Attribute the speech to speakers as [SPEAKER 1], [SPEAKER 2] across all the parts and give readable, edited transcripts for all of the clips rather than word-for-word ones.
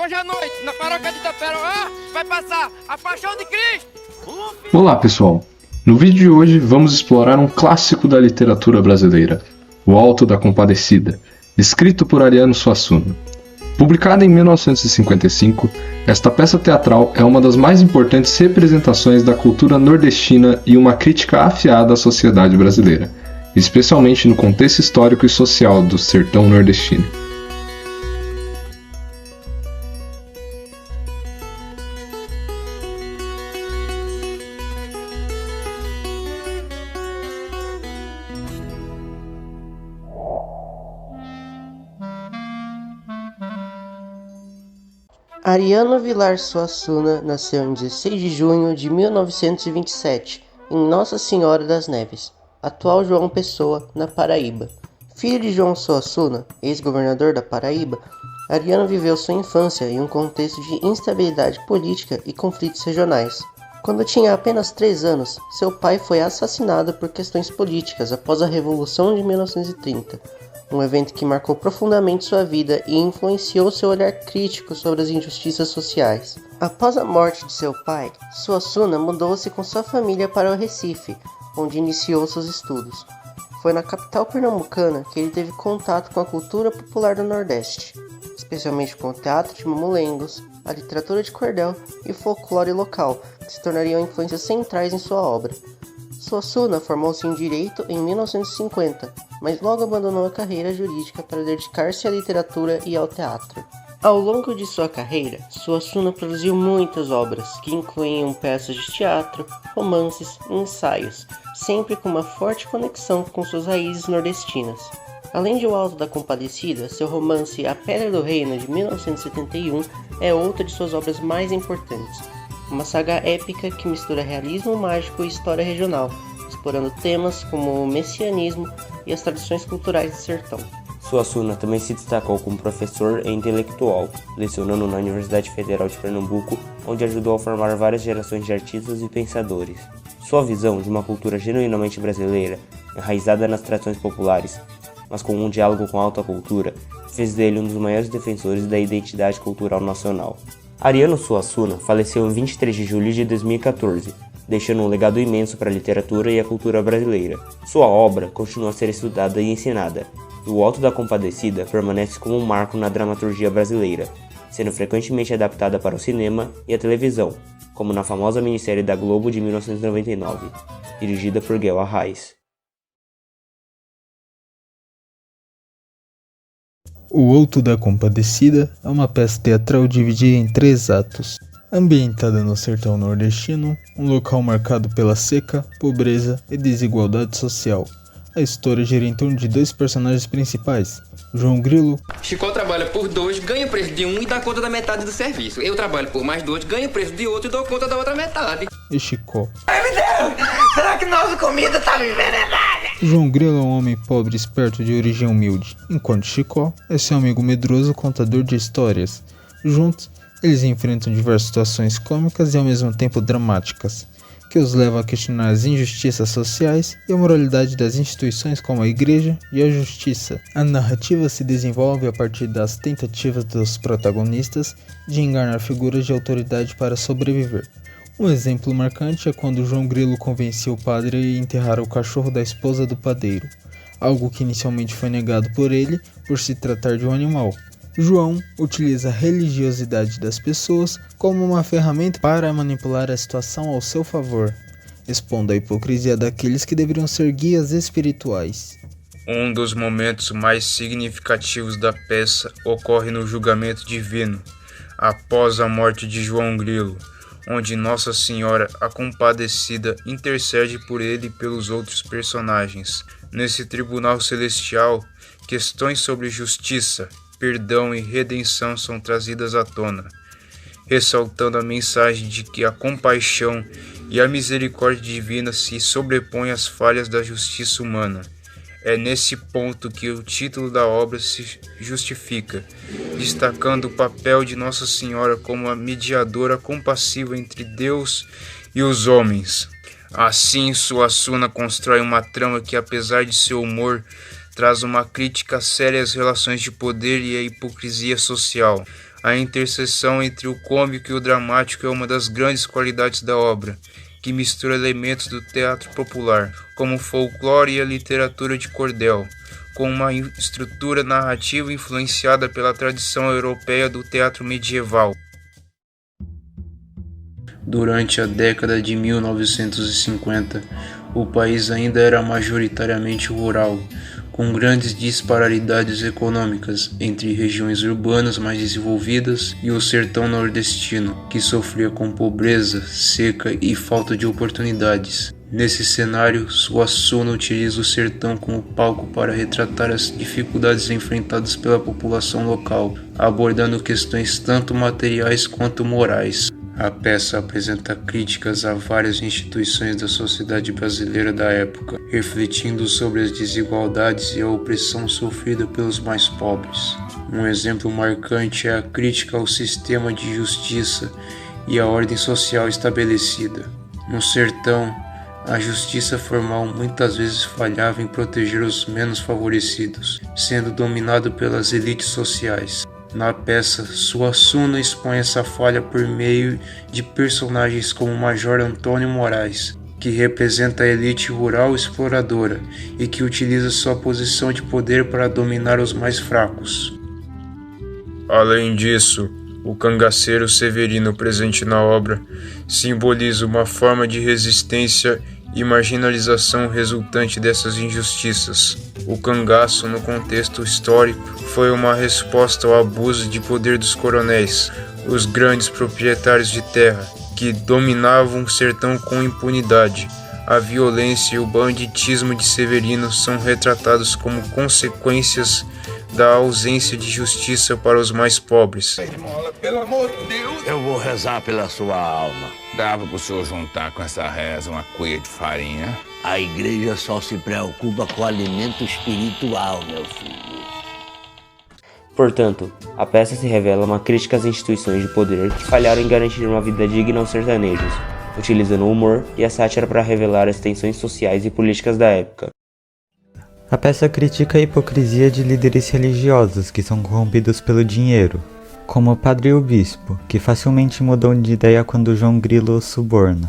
[SPEAKER 1] Hoje à noite, na paróquia de Itaperoá, vai passar a Paixão de Cristo.
[SPEAKER 2] Olá pessoal, no vídeo de hoje vamos explorar um clássico da literatura brasileira, O Alto da Compadecida, escrito por Ariano Suassuna. Publicada em 1955, esta peça teatral é uma das mais importantes representações da cultura nordestina e uma crítica afiada à sociedade brasileira, especialmente no contexto histórico e social do sertão nordestino.
[SPEAKER 3] Ariano Vilar Suassuna nasceu em 16 de junho de 1927, em Nossa Senhora das Neves, atual João Pessoa, na Paraíba. Filho de João Suassuna, ex-governador da Paraíba, Ariano viveu sua infância em um contexto de instabilidade política e conflitos regionais. Quando tinha apenas 3 anos, seu pai foi assassinado por questões políticas após a Revolução de 1930. Um evento que marcou profundamente sua vida e influenciou seu olhar crítico sobre as injustiças sociais. Após a morte de seu pai, Suassuna mudou-se com sua família para o Recife, onde iniciou seus estudos. Foi na capital pernambucana que ele teve contato com a cultura popular do Nordeste, especialmente com o teatro de mamulengos, a literatura de cordel e o folclore local, que se tornariam influências centrais em sua obra. Suassuna formou-se em Direito em 1950, mas logo abandonou a carreira jurídica para dedicar-se à literatura e ao teatro. Ao longo de sua carreira, Suassuna produziu muitas obras, que incluíam peças de teatro, romances e ensaios, sempre com uma forte conexão com suas raízes nordestinas. Além de O Alto da Compadecida, seu romance A Pedra do Reino, de 1971, é outra de suas obras mais importantes. Uma saga épica que mistura realismo mágico e história regional, explorando temas como o messianismo e as tradições culturais do sertão.
[SPEAKER 4] Suassuna também se destacou como professor e intelectual, lecionando na Universidade Federal de Pernambuco, onde ajudou a formar várias gerações de artistas e pensadores. Sua visão de uma cultura genuinamente brasileira, enraizada nas tradições populares, mas com um diálogo com a alta cultura, fez dele um dos maiores defensores da identidade cultural nacional. Ariano Suassuna faleceu em 23 de julho de 2014, deixando um legado imenso para a literatura e a cultura brasileira. Sua obra continua a ser estudada e ensinada, e O Alto da Compadecida permanece como um marco na dramaturgia brasileira, sendo frequentemente adaptada para o cinema e a televisão, como na famosa minissérie da Globo de 1999, dirigida por Guel Arraes.
[SPEAKER 5] O Alto da Compadecida é uma peça teatral dividida em 3 atos. Ambientada no sertão nordestino, um local marcado pela seca, pobreza e desigualdade social. A história gira em torno de 2 personagens principais, João Grilo.
[SPEAKER 1] Chicó trabalha por 2, ganha o preço de um e dá conta da metade do serviço. Eu trabalho por mais 2, ganho o preço de outro e dou conta da outra metade.
[SPEAKER 5] E Chicó.
[SPEAKER 6] Ai meu Deus, será que nossa comida tá me envenenada?
[SPEAKER 5] João Grilo é um homem pobre e esperto de origem humilde, enquanto Chicó é seu amigo medroso contador de histórias. Juntos, eles enfrentam diversas situações cômicas e ao mesmo tempo dramáticas, que os levam a questionar as injustiças sociais e a moralidade das instituições como a igreja e a justiça. A narrativa se desenvolve a partir das tentativas dos protagonistas de enganar figuras de autoridade para sobreviver. Um exemplo marcante é quando João Grilo convenceu o padre a enterrar o cachorro da esposa do padeiro, algo que inicialmente foi negado por ele por se tratar de um animal. João utiliza a religiosidade das pessoas como uma ferramenta para manipular a situação ao seu favor, expondo a hipocrisia daqueles que deveriam ser guias espirituais.
[SPEAKER 7] Um dos momentos mais significativos da peça ocorre no julgamento divino, após a morte de João Grilo, onde Nossa Senhora, a Compadecida, intercede por ele e pelos outros personagens. Nesse tribunal celestial, questões sobre justiça, perdão e redenção são trazidas à tona, ressaltando a mensagem de que a compaixão e a misericórdia divina se sobrepõem às falhas da justiça humana. É nesse ponto que o título da obra se justifica, destacando o papel de Nossa Senhora como a mediadora compassiva entre Deus e os homens. Assim, Suassuna constrói uma trama que, apesar de seu humor, traz uma crítica séria às relações de poder e à hipocrisia social. A interseção entre o cômico e o dramático é uma das grandes qualidades da obra, que mistura elementos do teatro popular, como o folclore e a literatura de cordel, com uma estrutura narrativa influenciada pela tradição europeia do teatro medieval. Durante a década de 1950, o país ainda era majoritariamente rural, com grandes disparidades econômicas entre regiões urbanas mais desenvolvidas e o sertão nordestino, que sofria com pobreza, seca e falta de oportunidades. Nesse cenário, Suassuna utiliza o sertão como palco para retratar as dificuldades enfrentadas pela população local, abordando questões tanto materiais quanto morais. A peça apresenta críticas a várias instituições da sociedade brasileira da época, refletindo sobre as desigualdades e a opressão sofrida pelos mais pobres. Um exemplo marcante é a crítica ao sistema de justiça e à ordem social estabelecida. No sertão, a justiça formal muitas vezes falhava em proteger os menos favorecidos, sendo dominado pelas elites sociais. Na peça, Suassuna expõe essa falha por meio de personagens como o Major Antônio Moraes, que representa a elite rural exploradora e que utiliza sua posição de poder para dominar os mais fracos. Além disso, o cangaceiro Severino presente na obra simboliza uma forma de resistência e marginalização resultante dessas injustiças. O cangaço, no contexto histórico, foi uma resposta ao abuso de poder dos coronéis, os grandes proprietários de terra, que dominavam o sertão com impunidade. A violência e o banditismo de Severino são retratados como consequências da ausência de justiça para os mais pobres.
[SPEAKER 8] Pelo amor de Deus!
[SPEAKER 9] Eu vou rezar pela sua alma. Dava pro senhor juntar com essa reza uma cuia de farinha?
[SPEAKER 10] A igreja só se preocupa com o alimento espiritual, meu filho.
[SPEAKER 4] Portanto, a peça se revela uma crítica às instituições de poder que falharam em garantir uma vida digna aos sertanejos, utilizando o humor e a sátira para revelar as tensões sociais e políticas da época.
[SPEAKER 11] A peça critica a hipocrisia de líderes religiosos que são corrompidos pelo dinheiro, como o padre e o bispo, que facilmente mudam de ideia quando João Grilo os suborna.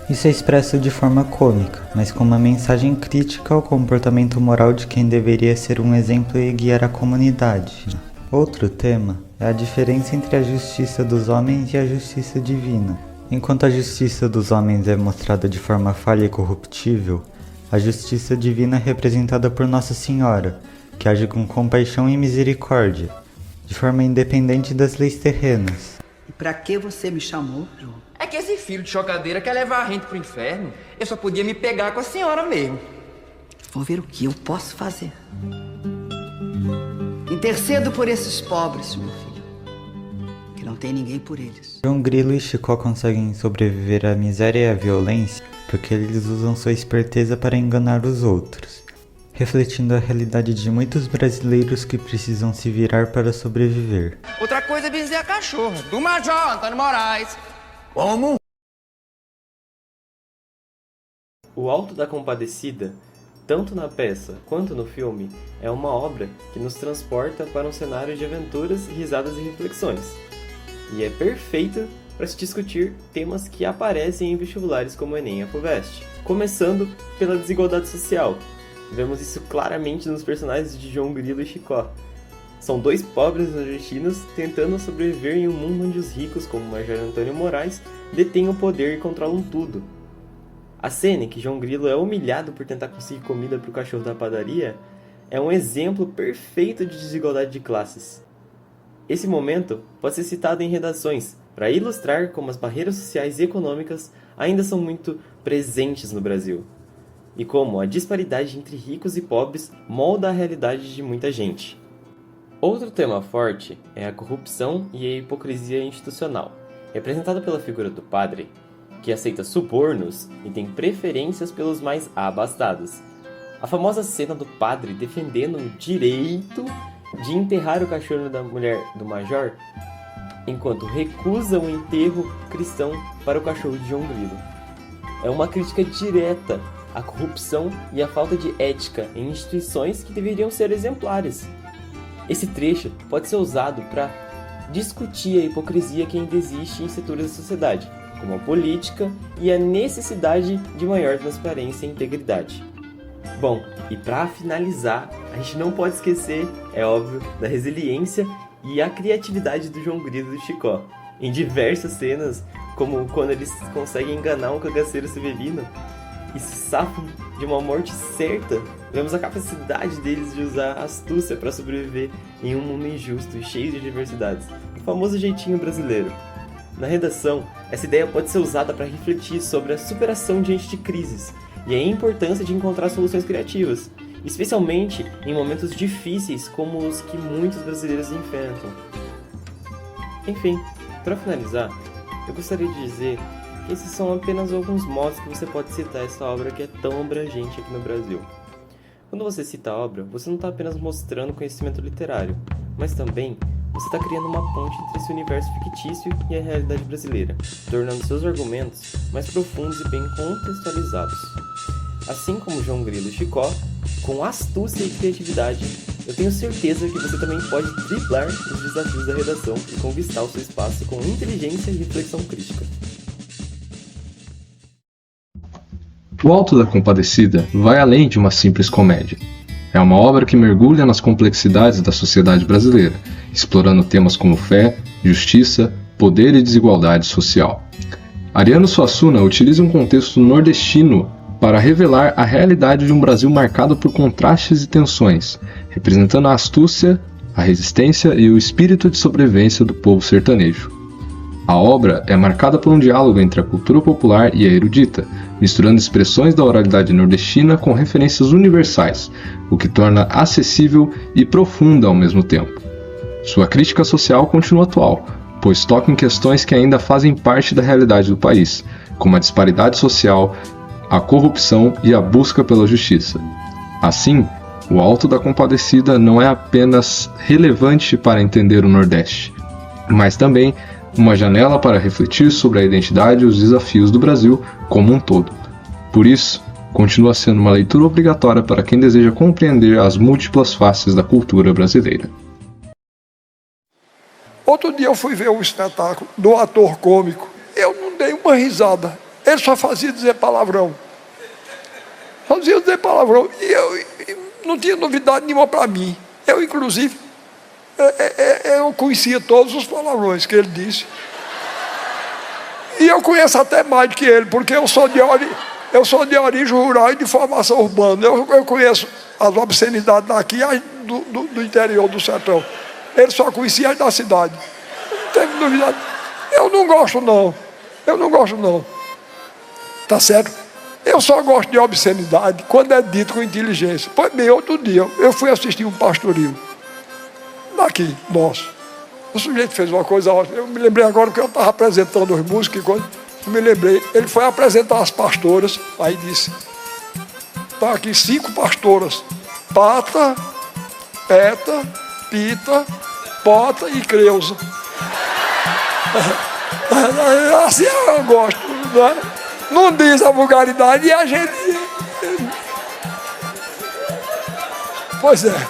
[SPEAKER 11] Isso é expresso de forma cômica, mas com uma mensagem crítica ao comportamento moral de quem deveria ser um exemplo e guiar a comunidade. Outro tema é a diferença entre a justiça dos homens e a justiça divina. Enquanto a justiça dos homens é mostrada de forma falha e corruptível, a justiça divina é representada por Nossa Senhora, que age com compaixão e misericórdia, de forma independente das leis terrenas.
[SPEAKER 6] E pra que você me chamou, João?
[SPEAKER 1] É que esse filho de chocadeira quer levar a gente pro inferno. Eu só podia me pegar com a senhora mesmo.
[SPEAKER 6] Vou ver o que eu posso fazer. Intercedo por esses pobres, meu filho, que não tem ninguém por eles.
[SPEAKER 11] João Grilo e Chicó conseguem sobreviver à miséria e à violência porque eles usam sua esperteza para enganar os outros, refletindo a realidade de muitos brasileiros que precisam se virar para sobreviver.
[SPEAKER 1] Outra coisa é benzer a cachorra, do Major Antônio Moraes.
[SPEAKER 10] Como?
[SPEAKER 4] O Alto da Compadecida, tanto na peça quanto no filme, é uma obra que nos transporta para um cenário de aventuras, risadas e reflexões. E é perfeita para se discutir temas que aparecem em vestibulares como o Enem e a FUVEST. Começando pela desigualdade social. Vemos isso claramente nos personagens de João Grilo e Chicó. São dois pobres nordestinos tentando sobreviver em um mundo onde os ricos, como o Major Antônio Moraes, detêm o poder e controlam tudo. A cena em que João Grilo é humilhado por tentar conseguir comida para o cachorro da padaria é um exemplo perfeito de desigualdade de classes. Esse momento pode ser citado em redações para ilustrar como as barreiras sociais e econômicas ainda são muito presentes no Brasil, e como a disparidade entre ricos e pobres molda a realidade de muita gente. Outro tema forte é a corrupção e a hipocrisia institucional, representada pela figura do padre, que aceita subornos e tem preferências pelos mais abastados. A famosa cena do padre defendendo o direito de enterrar o cachorro da mulher do major, enquanto recusa o enterro cristão para o cachorro de João Grilo. É uma crítica direta à corrupção e à falta de ética em instituições que deveriam ser exemplares. Esse trecho pode ser usado para discutir a hipocrisia que ainda existe em setores da sociedade, como a política e a necessidade de maior transparência e integridade. Bom, e para finalizar, a gente não pode esquecer, é óbvio, da resiliência e a criatividade do João Grilo e do Chicó. Em diversas cenas, como quando eles conseguem enganar um cagaceiro severino e se safam de uma morte certa, vemos a capacidade deles de usar astúcia para sobreviver em um mundo injusto e cheio de diversidades, o famoso jeitinho brasileiro. Na redação, essa ideia pode ser usada para refletir sobre a superação diante de crises e a importância de encontrar soluções criativas, especialmente em momentos difíceis como os que muitos brasileiros enfrentam. Enfim, para finalizar, eu gostaria de dizer que esses são apenas alguns modos que você pode citar essa obra que é tão abrangente aqui no Brasil. Quando você cita a obra, você não está apenas mostrando conhecimento literário, mas também você está criando uma ponte entre esse universo fictício e a realidade brasileira, tornando seus argumentos mais profundos e bem contextualizados. Assim como João Grilo e Chicó, com astúcia e criatividade, eu tenho certeza que você também pode driblar os desafios da redação e conquistar o seu espaço com inteligência e reflexão crítica.
[SPEAKER 2] O Alto da Compadecida vai além de uma simples comédia. É uma obra que mergulha nas complexidades da sociedade brasileira, explorando temas como fé, justiça, poder e desigualdade social. Ariano Suassuna utiliza um contexto nordestino para revelar a realidade de um Brasil marcado por contrastes e tensões, representando a astúcia, a resistência e o espírito de sobrevivência do povo sertanejo. A obra é marcada por um diálogo entre a cultura popular e a erudita, misturando expressões da oralidade nordestina com referências universais, o que torna acessível e profunda ao mesmo tempo. Sua crítica social continua atual, pois toca em questões que ainda fazem parte da realidade do país, como a disparidade social, a corrupção e a busca pela justiça. Assim, o Alto da Compadecida não é apenas relevante para entender o Nordeste, mas também uma janela para refletir sobre a identidade e os desafios do Brasil como um todo. Por isso, continua sendo uma leitura obrigatória para quem deseja compreender as múltiplas faces da cultura brasileira.
[SPEAKER 8] Outro dia eu fui ver um espetáculo do ator cômico. Eu não dei uma risada. Ele só fazia dizer palavrão. Fazia dizer palavrão. E não tinha novidade nenhuma para mim. Eu, inclusive, eu conhecia todos os palavrões que ele disse. E eu conheço até mais do que ele, porque eu sou de origem rural e de formação urbana. Eu conheço as obscenidades daqui e do interior do sertão. Ele só conhecia as da cidade. Não teve novidade. Eu não gosto, não. Tá certo? Eu só gosto de obscenidade quando é dito com inteligência. Pois bem, outro dia eu fui assistir um pastoril daqui, nosso. O sujeito fez uma coisa ótima. Eu me lembrei agora que eu estava apresentando as músicas e coisa. Eu me lembrei, ele foi apresentar as pastoras, aí disse: tá aqui 5 pastoras, Pata, Peta, Pita, Pota e Creusa. Assim eu gosto, né? Não diz a vulgaridade e a gente... Pois é.